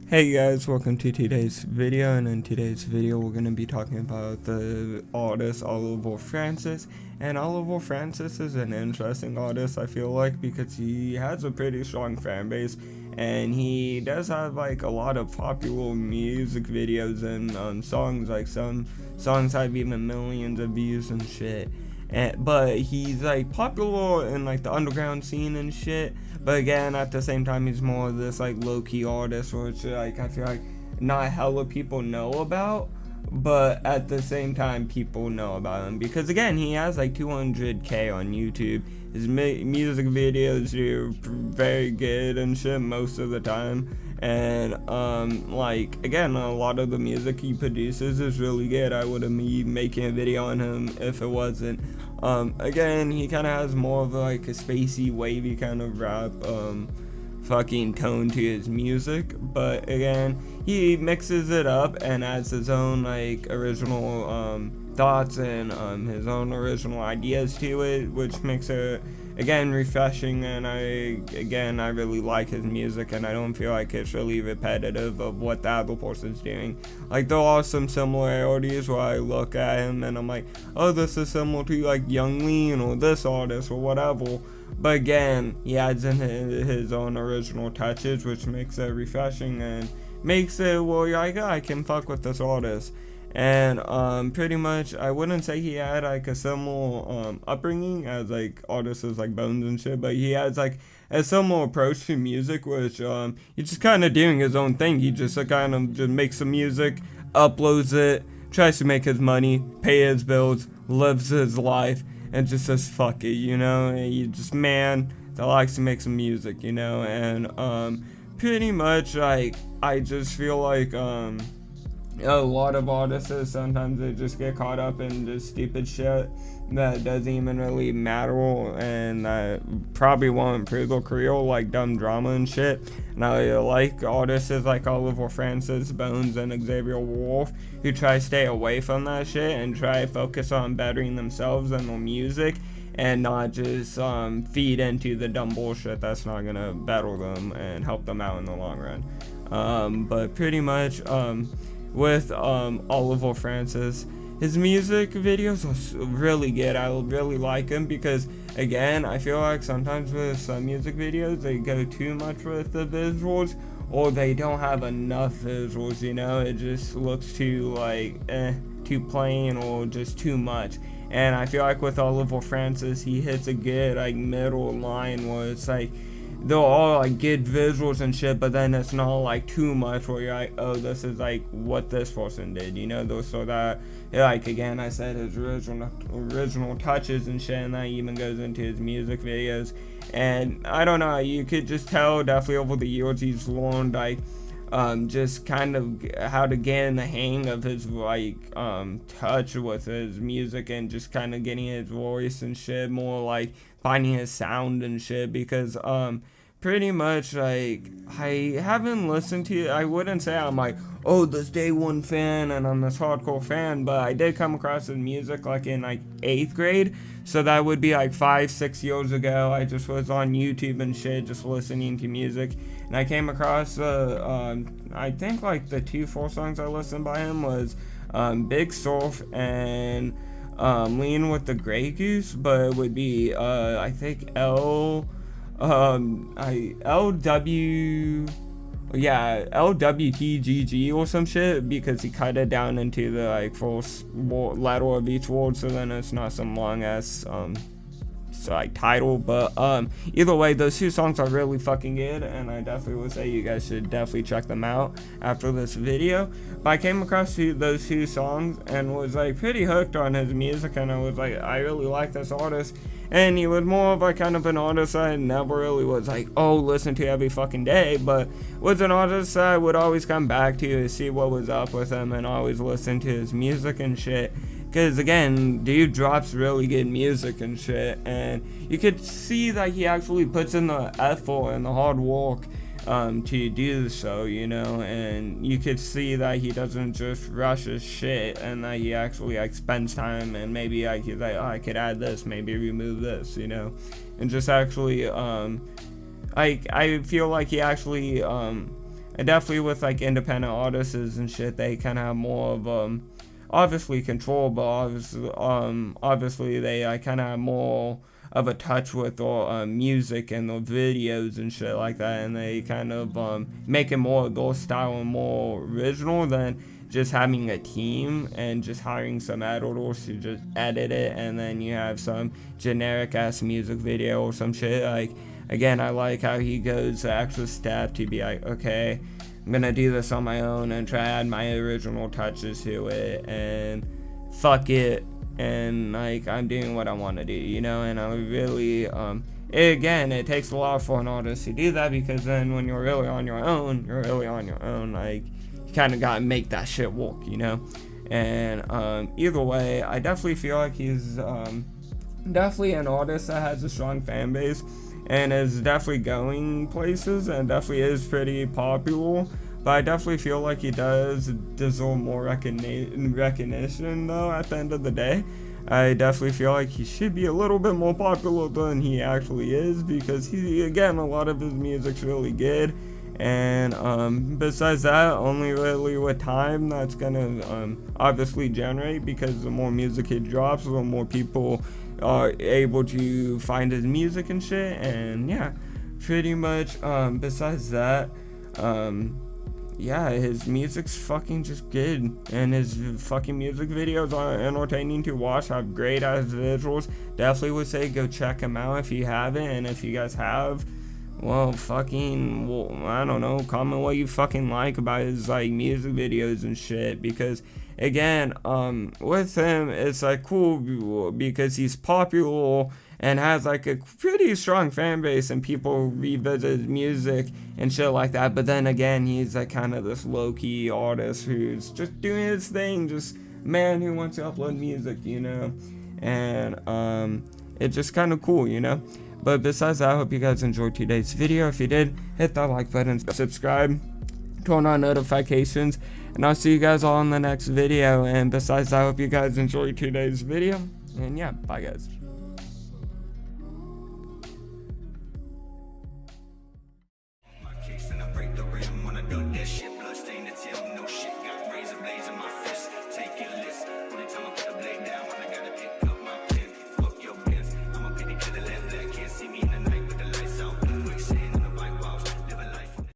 Hey guys, welcome to today's video, and in today's video we're going to be talking about the artist Oliver Francis. And Oliver Francis is an interesting artist, I feel like, because he has a pretty strong fan base, and he does have like a lot of popular music videos and songs. Like some songs have even millions of views and shit. But he's like popular in like the underground scene and shit. But again, at the same time, he's more of this like low-key artist, which like I feel like not hella people know about. But at the same time, people know about him because again, he has like 200K on YouTube. His music videos are very good and shit most of the time. And like again, a lot of the music he produces is really good. I wouldn't be making a video on him if it wasn't. Again, he kind of has more of like a spacey, wavy kind of rap fucking tone to his music, but again, he mixes it up and adds his own like original thoughts and his own original ideas to it, which makes it again refreshing. And I really like his music, and I don't feel like it's really repetitive of what the other person's doing. Like there are some similarities where I look at him and I'm like, oh, this is similar to like Young Lean or this artist or whatever. But again, he adds in his own original touches, which makes it refreshing and makes it, well, you're like, oh, I can fuck with this artist. And pretty much, I wouldn't say he had like a similar upbringing as like artists like Bones and shit, but he has like a similar approach to music, which he's just kind of doing his own thing. He just kind of just makes some music, uploads it, tries to make his money, pay his bills, lives his life, and just says fuck it, you know. And he's just man that likes to make some music, you know. And pretty much like I just feel like a lot of artists sometimes they just get caught up in just stupid shit that doesn't even really matter and that probably won't improve their career, like dumb drama and shit. And I like artists like Oliver Francis, Bones, and Xavier Wolf who try to stay away from that shit and try to focus on bettering themselves and their music and not just feed into the dumb bullshit that's not gonna better them and help them out in the long run. But pretty much with Oliver Francis, his music videos are really good. I really like him because again, I feel like sometimes with some music videos they go too much with the visuals, or they don't have enough visuals, you know. It just looks too like too plain or just too much. And I feel like with Oliver Francis, he hits a good like middle line where it's like they're all like good visuals and shit, but then it's not like too much where you're like, oh, this is like what this person did, you know. So that like again, I said his original touches and shit, and that even goes into his music videos. And I don't know, you could just tell definitely over the years he's learned like just kind of how to get in the hang of his like touch with his music and just kind of getting his voice and shit, more like finding his sound and shit. Because pretty much like I haven't listened to, I wouldn't say I'm like, oh, this day one fan and I'm this hardcore fan, but I did come across his music like in like 8th grade, so that would be like 5-6 years ago. I just was on YouTube and shit just listening to music, and I came across I think like the 2 songs I listened by him was Big Surf and Lean with the Grey Goose, but it would be I think LWTGG or some shit, because he cut it down into the like first letter of each word, so then it's not some long ass like title. But either way, those 2 songs are really fucking good, and I definitely would say you guys should definitely check them out after this video. But I came across those 2 songs and was like pretty hooked on his music, and I was like, I really like this artist. And he was more of like kind of an artist I never really was like, oh, listen to every fucking day, but was an artist I would always come back to see what was up with him and always listen to his music and shit. Because again, dude drops really good music and shit, and you could see that he actually puts in the effort and the hard work to do so, you know. And you could see that he doesn't just rush his shit, and that he actually like spends time, and maybe like he's like, oh, I could add this, maybe remove this, you know, and just actually I feel like he actually And definitely with like independent artists and shit, they kind of have more of obviously control, but obviously they kind of have more of a touch with music and the videos and shit like that, and they kind of make it more their style and more original than just having a team and just hiring some editors to just edit it, and then you have some generic ass music video or some shit. Like, again, I like how he goes the extra step to be like, okay, I'm gonna do this on my own and try to add my original touches to it, and fuck it, and like, I'm doing what I want to do, you know. And I really again, it takes a lot for an artist to do that, because then when you're really on your own, like, you kind of gotta make that shit work, you know. And either way, I definitely feel like he's definitely an artist that has a strong fan base and is definitely going places and definitely is pretty popular. But I definitely feel like he does deserve more recognition though at the end of the day. I definitely feel like he should be a little bit more popular than he actually is, because he, again, a lot of his music's really good. And besides that, only really with time that's gonna obviously generate, because the more music he drops, the more people are able to find his music and shit. And yeah, pretty much besides that, yeah, his music's fucking just good, and his fucking music videos are entertaining to watch, have great ass visuals. Definitely would say go check him out if you haven't, and if you guys have, well, fucking, well, I don't know, comment what you fucking like about his like music videos and shit, because again, with him, it's like cool because he's popular and has like a pretty strong fan base, and people revisit his music and shit like that. But then again, he's like kind of this low-key artist who's just doing his thing, just man who wants to upload music, you know. And it's just kind of cool, you know. But besides that, I hope you guys enjoyed today's video. If you did, hit that like button, subscribe, turn on notifications, and I'll see you guys all in the next video. And besides that, I hope you guys enjoyed today's video. And yeah, bye guys.